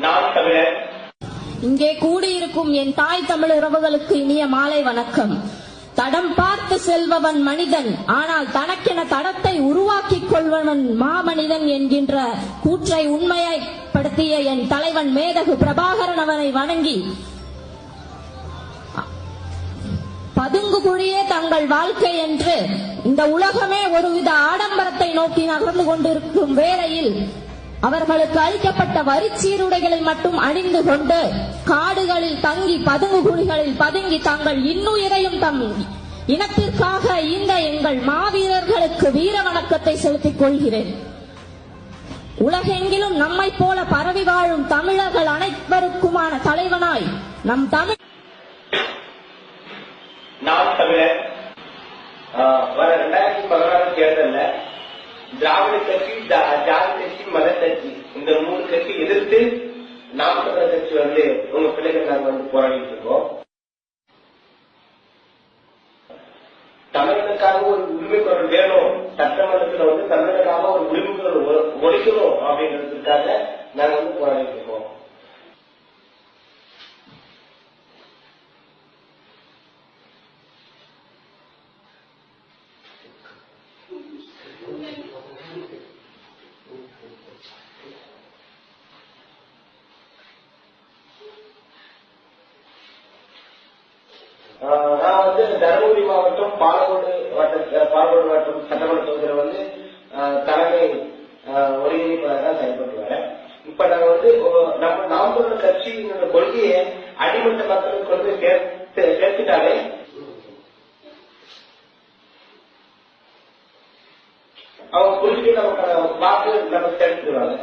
நான் தமிழர். இங்கே கூடியிருக்கும் என் தாய் தமிழ் உறவுகளுக்கு இனிய மாலை வணக்கம். தடம் பார்த்து செல்பவன் மனிதன், ஆனால் தனக்கென தடத்தை உருவாக்கிக் கொள்பவன் மாமனிதன் என்கின்ற கூற்றை உண்மைப்படுத்திய என் தலைவன் மேதகு பிரபாகரன் அவரை வணங்கி, பதுங்கு குழியே தங்கள் வாழ்க்கை என்று இந்த உலகமே ஒருவித ஆடம்பரத்தை நோக்கி நகர்ந்து கொண்டிருக்கும் வேளையில் அவர்களுக்கு அளிக்கப்பட்ட வரிச்சீருடைகளை மட்டும் அணிந்து கொண்டு காடுகளில் தங்கி பதுங்கு குழிகளில் பதுங்கி தங்கள் இன்னுயிரையும் தம் இனத்திற்காக இந்த எங்கள் மாவீரர்களுக்கு வீர வணக்கத்தை செலுத்திக் கொள்கிறேன். உலகெங்கிலும் நம்மை போல பரவி வாழும் தமிழர்கள் அனைவருக்குமான தலைவனாய் நம் தமிழ் நான் தமிழர். வர 2016 தேர்தலில் திராவிட கட்சி, ஜாதி கட்சி, மத கட்சி இந்த 3 கட்சி எதிர்த்து நாம் தமிழர் கட்சி உங்க பிள்ளைகள் நாங்கள் போராடிட்டு இருக்கோம். தமிழனுக்காக ஒரு உரிமை குரல் வேணும், சட்டமன்றத்தில் தமிழனுக்காக ஒரு உரிமை குரல் ஒழிக்கணும் அப்படின்றதுக்காக நாங்கள் போராடிட்டு இருக்கோம். நான் தருமபுரி மாவட்டம் பாலக்கோடு மாவட்டம் சட்டமன்ற தொகுதியில் தலைமை ஒருங்கிணைப்பாளராக செயல்பட்டு வரேன். இப்ப நாங்க நாம் தமிழர் கட்சியினோட கொள்கையை அடிமட்ட மக்களுக்கு சேர்த்துட்டாலே அவங்க புரிஞ்சு நமக்கு வாக்கு நமக்கு கிடைச்சிருவாங்க.